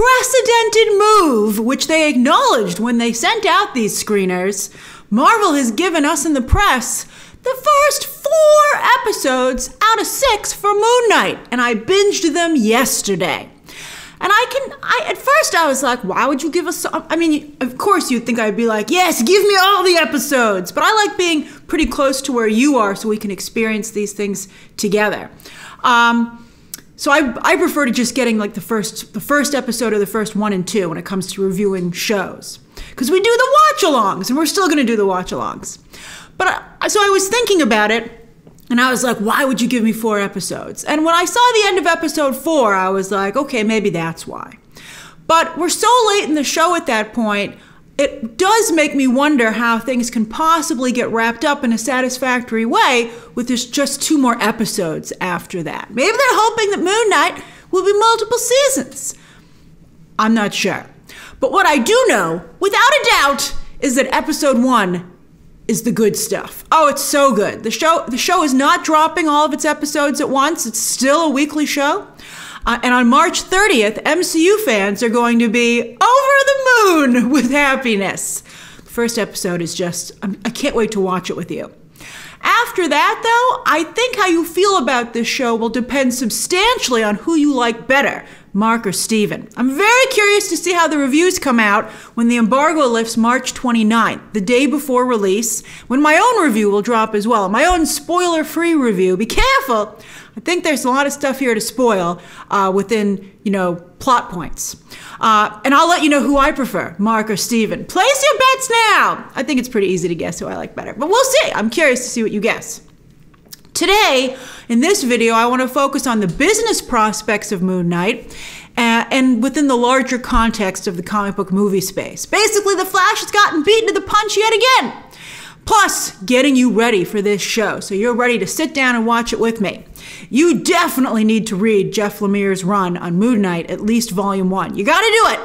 unprecedented move, which they acknowledged when they sent out these screeners, Marvel has given us in the press the first 4 episodes out of 6 for Moon Knight, and I binged them yesterday. And at first I was like, why would you give us, I mean, of course you'd think I'd be like, yes, give me all the episodes. But I like being pretty close to where you are so we can experience these things together. So I prefer to just getting like the first episode of the first 1 and 2 when it comes to reviewing shows. Because we do the watch-alongs, and we're still going to do the watch-alongs. But so I was thinking about it, and I was like, why would you give me 4 episodes? And when I saw the end of episode 4, I was like, okay, maybe that's why. But we're so late in the show at that point, it does make me wonder how things can possibly get wrapped up in a satisfactory way with just 2 more episodes after that. Maybe they're hoping that Moon Knight will be multiple seasons. I'm not sure. But what I do know, without a doubt, is that episode 1 is the good stuff. Oh, it's so good. The show is not dropping all of its episodes at once. It's still a weekly show. And on March 30th, MCU fans are going to be over the moon with happiness. The first episode is just, I can't wait to watch it with you. After that, though, I think how you feel about this show will depend substantially on who you like better, Mark or Steven. I'm very curious to see how the reviews come out when the embargo lifts March 29th, the day before release, when my own review will drop as well. My own spoiler-free review. Be careful! I think there's a lot of stuff here to spoil within, plot points. And I'll let you know who I prefer, Mark or Steven. Place your bets now! I think it's pretty easy to guess who I like better, but we'll see. I'm curious to see what you guess. Today, in this video, I want to focus on the business prospects of Moon Knight and within the larger context of the comic book movie space. Basically, The Flash has gotten beaten to the punch yet again. Plus, getting you ready for this show, so you're ready to sit down and watch it with me. You definitely need to read Jeff Lemire's run on Moon Knight, at least Volume 1. You gotta do it,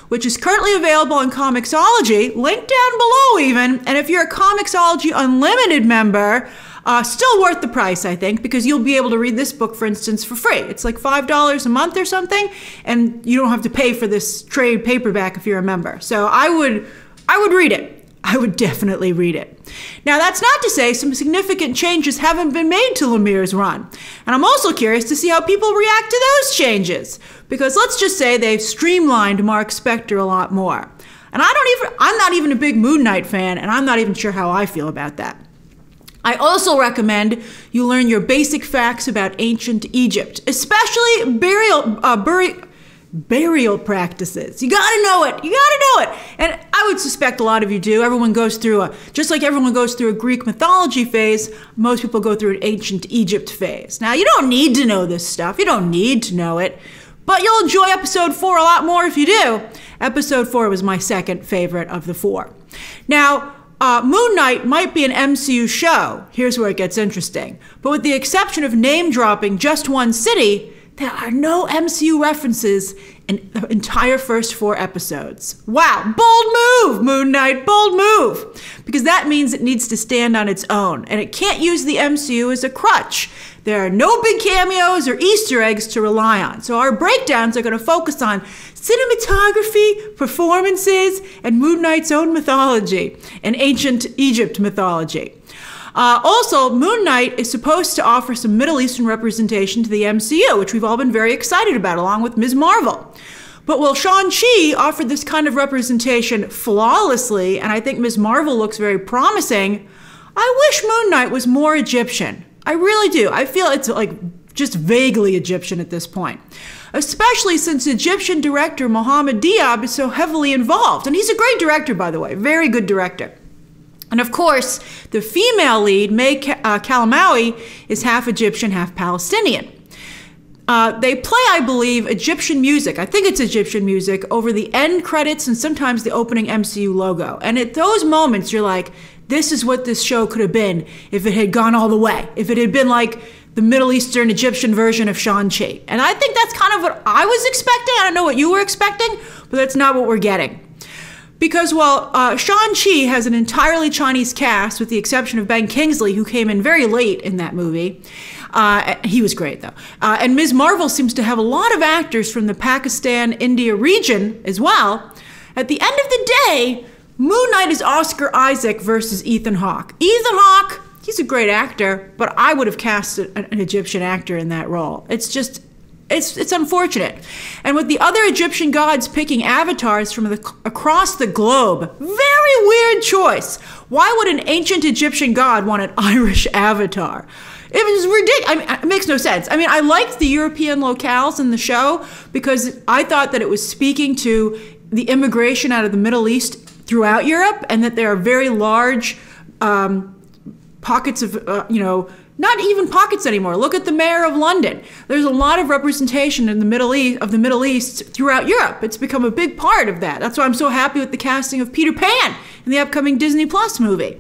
which is currently available on Comixology, linked down below even, and if you're a Comixology Unlimited member, still worth the price, I think, because you'll be able to read this book, for instance, for free. It's like $5 a month or something, and you don't have to pay for this trade paperback if you're a member. So I would read it. I would definitely read it. Now, that's not to say some significant changes haven't been made to Lemire's run. And I'm also curious to see how people react to those changes. Because let's just say they've streamlined Mark Spector a lot more. And I'm not even a big Moon Knight fan, and I'm not even sure how I feel about that. I also recommend you learn your basic facts about ancient Egypt, especially burial practices. You gotta know it. You gotta know it. And I would suspect a lot of you do. Everyone goes through just like everyone goes through a Greek mythology phase, most people go through an ancient Egypt phase. Now, you don't need to know this stuff. You don't need to know it. But you'll enjoy episode 4 a lot more if you do. Episode 4 was my second favorite of the 4. Now, Moon Knight might be an MCU show. Here's where it gets interesting. But with the exception of name-dropping just one city, there are no MCU references in the entire first 4 episodes. Wow, bold move, Moon Knight, bold move. Because that means it needs to stand on its own, and it can't use the MCU as a crutch. There are no big cameos or Easter eggs to rely on. So our breakdowns are going to focus on cinematography, performances, and Moon Knight's own mythology, and ancient Egypt mythology. Also, Moon Knight is supposed to offer some Middle Eastern representation to the MCU, which we've all been very excited about, along with Ms. Marvel. But while Shang-Chi offered this kind of representation flawlessly, and I think Ms. Marvel looks very promising, I wish Moon Knight was more Egyptian. I really do. I feel it's like just vaguely Egyptian at this point. Especially since Egyptian director Mohammed Diab is so heavily involved. And he's a great director, by the way, very good director. And of course, the female lead, May Calamawy, is half Egyptian, half Palestinian. They play, I believe, Egyptian music, I think it's Egyptian music, over the end credits and sometimes the opening MCU logo. And at those moments, you're like, this is what this show could have been if it had gone all the way. If it had been like the Middle Eastern Egyptian version of Shang-Chi. And I think that's kind of what I was expecting. I don't know what you were expecting, but that's not what we're getting. Because while Shang-Chi has an entirely Chinese cast, with the exception of Ben Kingsley, who came in very late in that movie, He was great, though. And Ms. Marvel seems to have a lot of actors from the Pakistan-India region as well. At the end of the day, Moon Knight is Oscar Isaac versus Ethan Hawke. Ethan Hawke, he's a great actor, but I would have cast an Egyptian actor in that role. It's just, it's unfortunate. And with the other Egyptian gods picking avatars from across the globe, very weird choice. Why would an ancient Egyptian god want an Irish avatar? It was ridiculous. I mean, it makes no sense. I mean, I liked the European locales in the show because I thought that it was speaking to the immigration out of the Middle East throughout Europe, and that there are very large pockets of, not even pockets anymore. Look at the mayor of London. There's a lot of representation in the Middle East throughout Europe. It's become a big part of that. That's why I'm so happy with the casting of Peter Pan in the upcoming Disney Plus movie.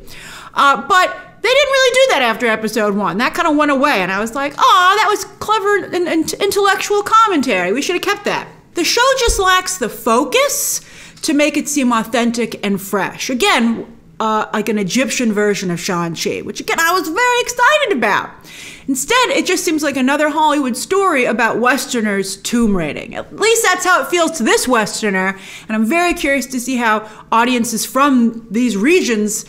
But they didn't really do that after episode 1. That kind of went away, and I was like, oh, that was clever and intellectual commentary. We should have kept that. The show just lacks the focus to make it seem authentic and fresh. Again, like an Egyptian version of Shang-Chi, which again, I was very excited about. Instead, it just seems like another Hollywood story about Westerners tomb raiding. At least that's how it feels to this Westerner, and I'm very curious to see how audiences from these regions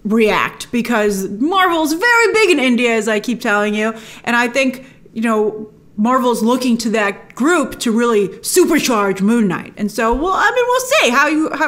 react, because Marvel's very big in India, as I keep telling you, and I think, Marvel's looking to that group to really supercharge Moon Knight. And so, well, I mean, we'll see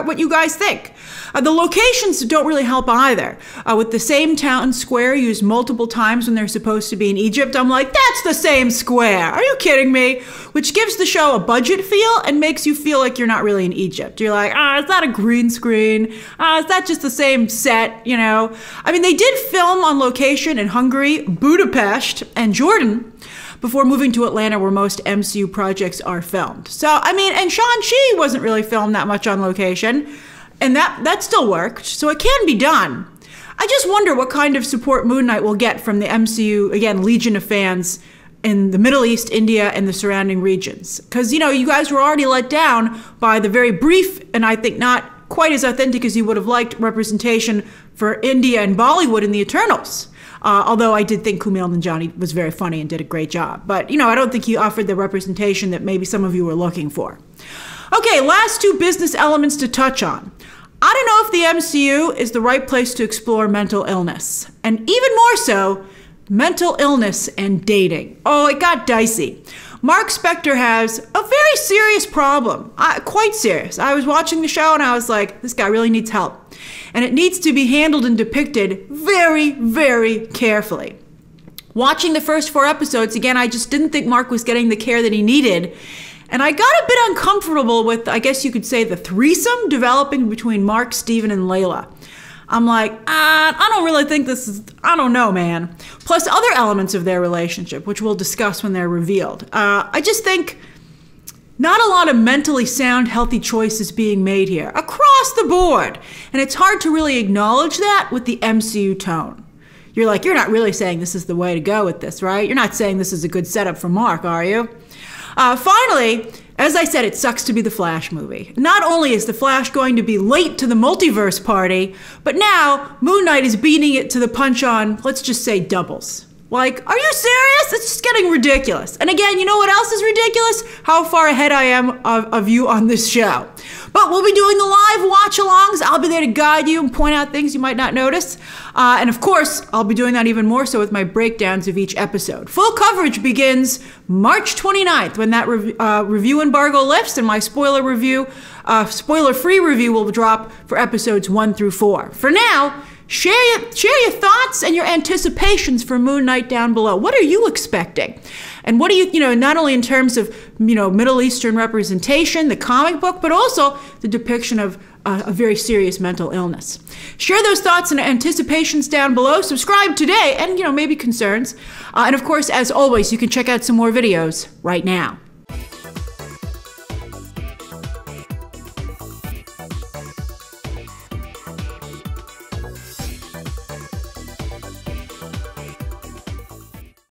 what you guys think. The locations don't really help either. With the same town square used multiple times when they're supposed to be in Egypt, I'm like, that's the same square. Are you kidding me? Which gives the show a budget feel and makes you feel like you're not really in Egypt. You're like, is that a green screen? Is that just the same set, I mean, they did film on location in Hungary, Budapest, and Jordan before moving to Atlanta, where most MCU projects are filmed. So, I mean, and Shang-Chi wasn't really filmed that much on location, and that still worked, so it can be done. I just wonder what kind of support Moon Knight will get from the MCU, again, legion of fans in the Middle East, India, and the surrounding regions. Because, you guys were already let down by the very brief, and I think not quite as authentic as you would have liked, representation for India and Bollywood in the Eternals. Although I did think Kumail Nanjiani was very funny and did a great job. But, I don't think he offered the representation that maybe some of you were looking for. Okay, last 2 business elements to touch on. I don't know if the MCU is the right place to explore mental illness. And even more so, mental illness and dating. Oh, it got dicey. Mark Spector has a very serious problem, quite serious. I was watching the show and I was like, this guy really needs help. And it needs to be handled and depicted very, very carefully. Watching the first 4 episodes, again, I just didn't think Mark was getting the care that he needed. And I got a bit uncomfortable with, I guess you could say, the threesome developing between Mark, Steven, and Layla. I'm like, I don't really think this is, I don't know, man. Plus other elements of their relationship, which we'll discuss when they're revealed. I just think not a lot of mentally sound, healthy choices being made here across the board. And it's hard to really acknowledge that with the MCU tone. You're like, you're not really saying this is the way to go with this, right? You're not saying this is a good setup for Mark, are you? Finally, as I said, it sucks to be the Flash movie. Not only is the Flash going to be late to the multiverse party, but now Moon Knight is beating it to the punch on, let's just say, doubles. Like, are you serious? It's just getting ridiculous. And again, you know what else is ridiculous? How far ahead I am of you on this show. But we'll be doing the live watch-alongs. I'll be there to guide you and point out things you might not notice. And of course, I'll be doing that even more so with my breakdowns of each episode. Full coverage begins March 29th when that review embargo lifts, and my spoiler-free review will drop for episodes 1 through 4. For now, share your thoughts and your anticipations for Moon Knight down below. What are you expecting? And what do you, not only in terms of, Middle Eastern representation, the comic book, but also the depiction of a very serious mental illness. Share those thoughts and anticipations down below. Subscribe today and, maybe concerns. And of course, as always, you can check out some more videos right now.